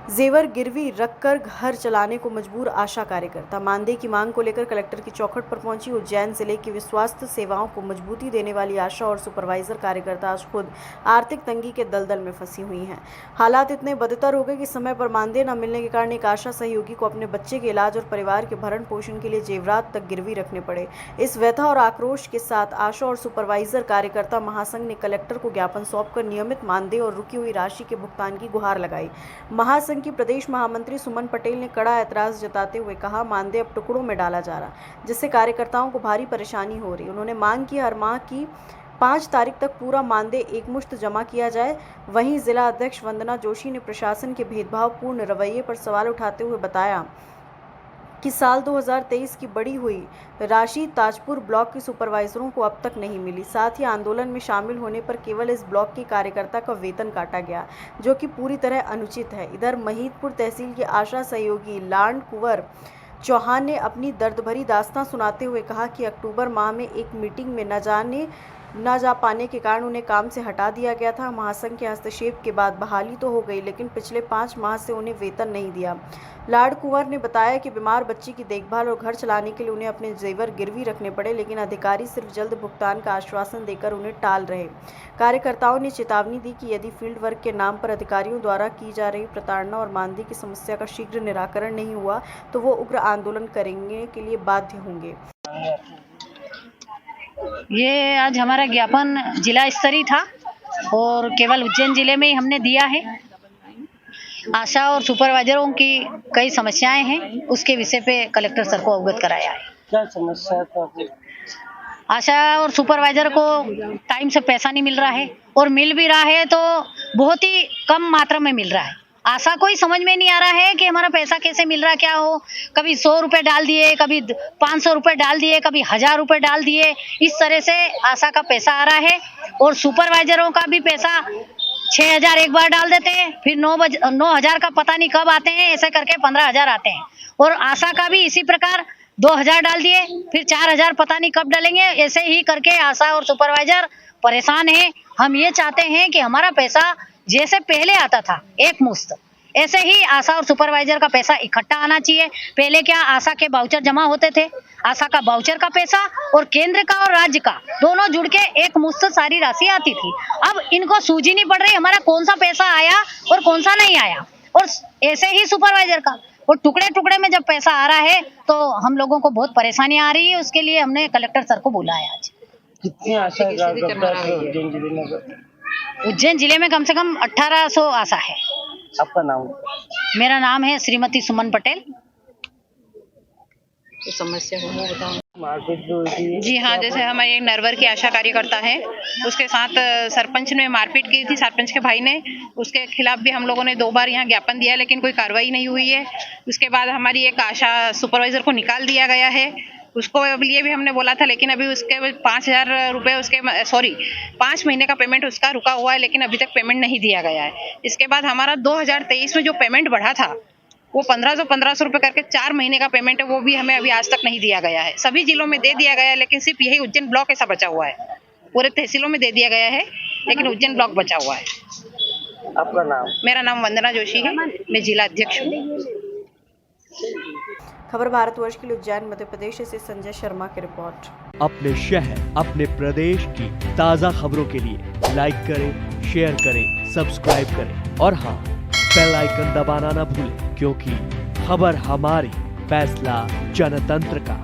जेवर गिरवी रखकर घर चलाने को मजबूर आशा कार्यकर्ता। मानदेय की मांग को लेकर कलेक्टर की चौखट पर पहुंची उज्जैन जिले की स्वास्थ्य सेवाओं को मजबूती देने वाली आशा और सुपरवाइजर कार्यकर्ता आज खुद आर्थिक तंगी के दलदल में फंसी हुई हैं। हालात इतने बदतर हो गए कि समय पर मानदेय न मिलने के कारण एक आशा सहयोगी को अपने बच्चे के इलाज और परिवार के भरण पोषण के लिए जेवरात तक गिरवी रखने पड़े। इस व्यथा और आक्रोश के साथ आशा और सुपरवाइजर कार्यकर्ता महासंघ ने कलेक्टर को ज्ञापन सौंपकर नियमित मानदेय और रुकी हुई राशि के भुगतान की गुहार लगाई। महासंघ की प्रदेश महामंत्री सुमन पटेल ने कड़ा ऐतराज जताते हुए कहा, मानदेय अब टुकड़ों में डाला जा रहा, जिससे कार्यकर्ताओं को भारी परेशानी हो रही। उन्होंने मांग की हर माह की 5 तारीख तक पूरा मानदेय एकमुश्त जमा किया जाए। वहीं जिला अध्यक्ष वंदना जोशी ने प्रशासन के भेदभावपूर्ण रवैये पर सवाल उठाते हुए बताया कि साल 2023 की बढ़ी हुई राशि ताजपुर ब्लॉक के सुपरवाइजरों को अब तक नहीं मिली। साथ ही आंदोलन में शामिल होने पर केवल इस ब्लॉक के कार्यकर्ता का वेतन काटा गया, जो कि पूरी तरह अनुचित है। इधर महिदपुर तहसील की आशा सहयोगी लांड कुंवर चौहान ने अपनी दर्द भरी दास्तां सुनाते हुए कहा कि अक्टूबर माह में एक मीटिंग में न जा पाने के कारण उन्हें काम से हटा दिया गया था। महासंघ के हस्तक्षेप के बाद बहाली तो हो गई, लेकिन पिछले 5 माह से उन्हें वेतन नहीं दिया। लाड कुंवर ने बताया कि बीमार बच्ची की देखभाल और घर चलाने के लिए उन्हें अपने जेवर गिरवी रखने पड़े, लेकिन अधिकारी सिर्फ जल्द भुगतान का आश्वासन देकर उन्हें टाल रहे। कार्यकर्ताओं ने चेतावनी दी कि यदि फील्ड वर्क के नाम पर अधिकारियों द्वारा की जा रही प्रताड़ना और मानदेय की समस्या का शीघ्र निराकरण नहीं हुआ तो वो उग्र आंदोलन करने के लिए बाध्य होंगे। ये आज हमारा ज्ञापन जिला स्तरीय था और केवल उज्जैन जिले में ही हमने दिया है। आशा और सुपरवाइजरों की कई समस्याएं हैं, उसके विषय पे कलेक्टर सर को अवगत कराया है। क्या समस्या है? आशा और सुपरवाइजर को टाइम से पैसा नहीं मिल रहा है और मिल भी रहा है तो बहुत ही कम मात्रा में मिल रहा है। आशा को ही समझ में नहीं आ रहा है कि हमारा पैसा कैसे मिल रहा, क्या हो। कभी 100 रुपये डाल दिए, कभी 500 रुपये डाल दिए, कभी 1000 रुपये डाल दिए। इस तरह से आशा का पैसा आ रहा है और सुपरवाइजरों का भी पैसा 6000 एक बार डाल देते हैं, फिर 9000 का पता नहीं कब आते हैं, ऐसे करके 15000 आते हैं। और आशा का भी इसी प्रकार 2000 डाल दिए, फिर 4000 पता नहीं कब डालेंगे। ऐसे ही करके आशा और सुपरवाइजर परेशान है। हम ये चाहते हैं कि हमारा पैसा जैसे पहले आता था एक मुश्त, ऐसे ही आशा और सुपरवाइजर का पैसा इकट्ठा आना चाहिए। पहले क्या आशा के बाउचर जमा होते थे, आशा का बाउचर का पैसा और केंद्र का और राज्य का दोनों जुड़ के एक मुश्त सारी राशि आती थी। अब इनको सूझी नहीं पड़ रही हमारा कौन सा पैसा आया और कौन सा नहीं आया। और ऐसे ही सुपरवाइजर का और टुकड़े टुकड़े में जब पैसा आ रहा है तो हम लोगों को बहुत परेशानी आ रही है। उसके लिए हमने कलेक्टर सर को बोला है आज। कितनी आशा उज्जैन जिले में कम से कम 1800 आशा है। आपका नाम? मेरा नाम है श्रीमती सुमन पटेल। तो समस्या हो वो बताओ। मारपीट जो हुई थी? जी हाँ, जैसे हमारे एक नरवर की आशा कार्यकर्ता है, उसके साथ सरपंच ने मारपीट की थी, सरपंच के भाई ने। उसके खिलाफ भी हम लोगों ने 2 बार यहाँ ज्ञापन दिया, लेकिन कोई कार्रवाई नहीं हुई है। उसके बाद हमारी एक आशा सुपरवाइजर को निकाल दिया गया है, उसको लिए भी हमने बोला था, लेकिन अभी उसके 5000 रुपये 5 महीने का पेमेंट उसका रुका हुआ है, लेकिन अभी तक पेमेंट नहीं दिया गया है। इसके बाद हमारा 2023 में जो पेमेंट बढ़ा था वो 1500 रुपये करके 4 महीने का पेमेंट है, वो भी हमें अभी आज तक नहीं दिया गया है। सभी जिलों में दे दिया गया है, लेकिन सिर्फ यही उज्जैन ब्लॉक ऐसा बचा हुआ है। पूरे तहसीलों में दे दिया गया है, लेकिन उज्जैन ब्लॉक बचा हुआ है। आपका नाम? मेरा नाम वंदना जोशी है, मैं जिला अध्यक्ष हूँ। खबर भारतवर्ष के लिए उज्जैन मध्य प्रदेश से संजय शर्मा की रिपोर्ट। अपने शहर अपने प्रदेश की ताज़ा खबरों के लिए लाइक करें, शेयर करें, सब्सक्राइब करें और हाँ, बेल आइकन दबाना ना भूलें, क्योंकि खबर हमारी, फैसला जनतंत्र का।